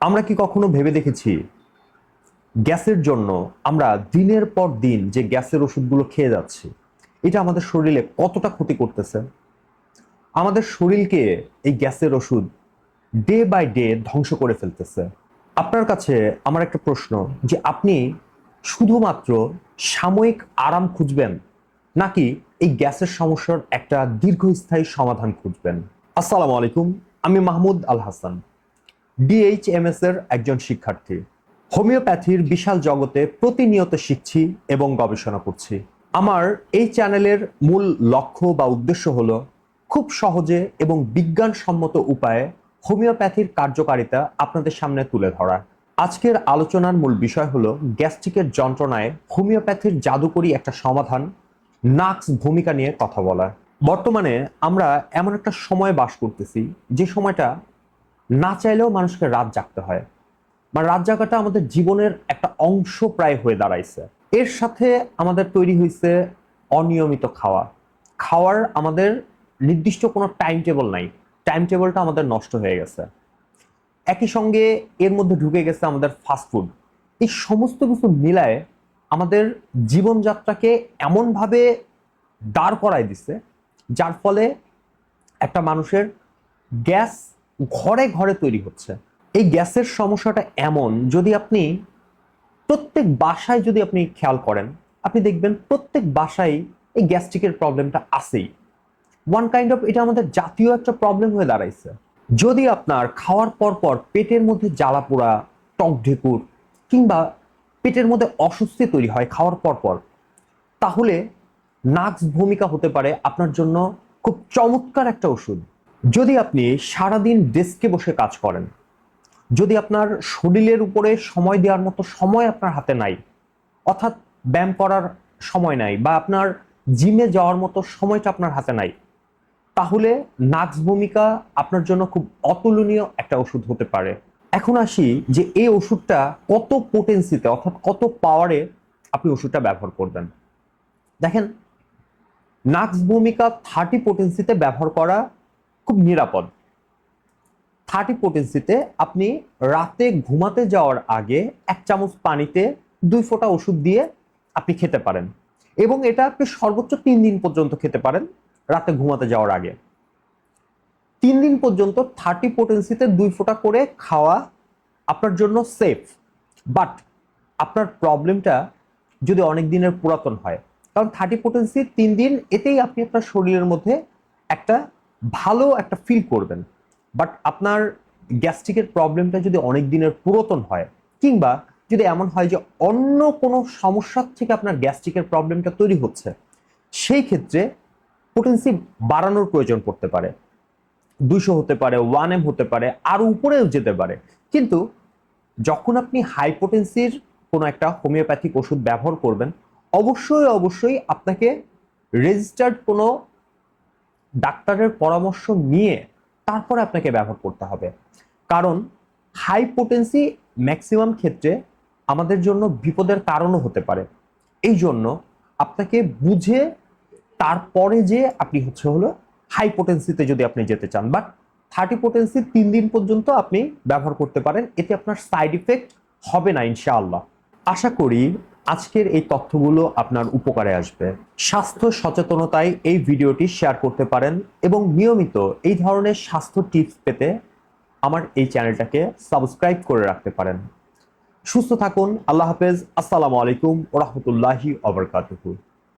আমরা কি কখনো ভেবে দেখেছি গ্যাসের জন্য আমরা দিনের পর দিন যে গ্যাসের ওষুধগুলো খেয়ে যাচ্ছি এটা আমাদের শরীরে কতটা ক্ষতি করতেছে? আমাদের শরীরকে এই গ্যাসের ওষুধ ডে বাই ডে ধ্বংস করে ফেলতেছে। আপনার কাছে আমার একটা প্রশ্ন, যে আপনি শুধুমাত্র সাময়িক আরাম খুঁজবেন, নাকি এই গ্যাসের সমস্যার একটা দীর্ঘস্থায়ী সমাধান খুঁজবেন? আসসালামু আলাইকুম, আমি মাহমুদ আল হাসান, ডিএইচএমএস এর একজন শিক্ষার্থী। হোমিওপ্যাথির বিশাল জগতে প্রতিনিয়ত শিখছি এবং গবেষণা করছি। আমার এই চ্যানেলের মূল লক্ষ্য বা উদ্দেশ্য হলো খুব সহজে এবং বিজ্ঞানসম্মত উপায়ে হোমিওপ্যাথির কার্যকারিতা আপনাদের সামনে তুলে ধরা। আজকের আলোচনার মূল বিষয় হলো গ্যাস্ট্রিকের যন্ত্রণায় হোমিওপ্যাথির জাদুকরী একটা সমাধান, নাক্স ভূমিকা নিয়ে কথা বলা। বর্তমানে আমরা এমন একটা সময় বাস করতেছি যে সময়টা না চাইলেও মানুষকে রাত জাগতে হয়, বা রাত জাগাটা আমাদের জীবনের একটা অংশ প্রায় হয়ে দাঁড়াইছে। এর সাথে আমাদের তৈরি হয়েছে অনিয়মিত খাওয়া। খাওয়ার আমাদের নির্দিষ্ট কোনো টাইম টেবল নাই, টাইম টেবলটা আমাদের নষ্ট হয়ে গেছে। একই সঙ্গে এর মধ্যে ঢুকে গেছে আমাদের ফাস্টফুড। এই সমস্ত কিছু মিলায় আমাদের জীবনযাত্রাকে এমনভাবে দাঁড় করায় দিছে, যার ফলে একটা মানুষের গ্যাস ঘরে ঘরে তৈরি হচ্ছে। এই গ্যাসের সমস্যাটা এমন, যদি আপনি প্রত্যেক বাসায় যদি আপনি খেয়াল করেন, আপনি দেখবেন প্রত্যেক বাসায় এই গ্যাস্ট্রিকের প্রবলেমটা আছেই। ওয়ান কাইন্ড অফ এটা আমাদের জাতীয় একটা প্রবলেম হয়ে দাঁড়াইছে। যদি আপনার খাওয়ার পর পর পেটের মধ্যে জ্বালা পোড়া, টক ঢেকুর কিংবা পেটের মধ্যে অস্বস্তি তৈরি হয় খাওয়ার পর পর, তাহলে নাক্স ভূমিকা হতে পারে আপনার জন্য খুব চমৎকার একটা ওষুধ। যদি আপনি সারাদিন ডেস্কে বসে কাজ করেন, যদি আপনার শরীরের উপরে সময় দেওয়ার মতো সময় আপনার হাতে নাই, অর্থাৎ ব্যায়াম করার সময় নাই, বা আপনার জিমে যাওয়ার মতো সময়টা আপনার হাতে নাই, তাহলে নাক্স ভূমিকা আপনার জন্য খুব অতুলনীয় একটা ওষুধ হতে পারে। এখন আসি যে এই ওষুধটা কত পোটেন্সিতে, অর্থাৎ কত পাওয়ারে আপনি ওষুধটা ব্যবহার করবেন। দেখেন, নাক্স ভূমিকা 30 পোটেন্সিতে ব্যবহার করা খুব নিরাপদ। 30 পোটেন্সিতে আপনি রাতে ঘুমাতে যাওয়ার আগে 1 চামচ পানিতে 2 ফোঁটা ওষুধ দিয়ে আপনি খেতে পারেন, এবং এটা আপনি সর্বোচ্চ 3 দিন পর্যন্ত খেতে পারেন রাতে ঘুমাতে যাওয়ার আগে। 3 দিন পর্যন্ত 30 পোটেন্সিতে 2 ফোঁটা করে খাওয়া আপনার জন্য সেফ। বাট আপনার প্রবলেমটা যদি অনেক দিনের পুরাতন হয়, কারণ 30 পোটেন্সি 3 দিন, এতেই আপনি আপনার শরীরের মধ্যে একটা ভালো একটা ফিল করবেন। বাট আপনার গ্যাস্ট্রিকের প্রবলেমটা যদি অনেক দিনের পুরাতন হয়, কিংবা যদি এমন হয় যে অন্য কোনো সমস্যার থেকে আপনার গ্যাস্ট্রিকের প্রবলেমটা তৈরি হচ্ছে, সেই ক্ষেত্রে পোটেন্সি বাড়ানোর প্রয়োজন পড়তে পারে। 200 হতে পারে, 1M হতে পারে, আরো উপরেও যেতে পারে। কিন্তু যখন আপনি হাইপোটেন্সির কোনো একটা হোমিওপ্যাথিক ওষুধ ব্যবহার করবেন, অবশ্যই অবশ্যই আপনাকে রেজিস্টার্ড কোনো ডাক্তারের পরামর্শ নিয়ে তারপরে আপনাকে ব্যবহার করতে হবে। কারণ হাইপোটেন্সি ম্যাক্সিমাম ক্ষেত্রে আমাদের জন্য বিপদের কারণও হতে পারে। এই জন্য আপনাকে বুঝে তারপরে যে আপনি হলো হাইপোটেন্সিতে যদি আপনি যেতে চান, বাট 30 পোটেন্সি 3 দিন পর্যন্ত আপনি ব্যবহার করতে পারেন, এতে আপনার সাইড ইফেক্ট হবে না ইনশাআল্লাহ। আশা করি আজকের এই তথ্যগুলো আপনার উপকারে আসবে। স্বাস্থ্য সচেতনতায় এই ভিডিওটি শেয়ার করতে পারেন, এবং নিয়মিত এই ধরনের স্বাস্থ্য টিপস পেতে আমার এই চ্যানেলটাকে সাবস্ক্রাইব করে রাখতে পারেন। সুস্থ থাকুন। আল্লাহ হাফেজ। আসসালামু আলাইকুম ওয়া রাহমাতুল্লাহি ওয়া বারাকাতুহু।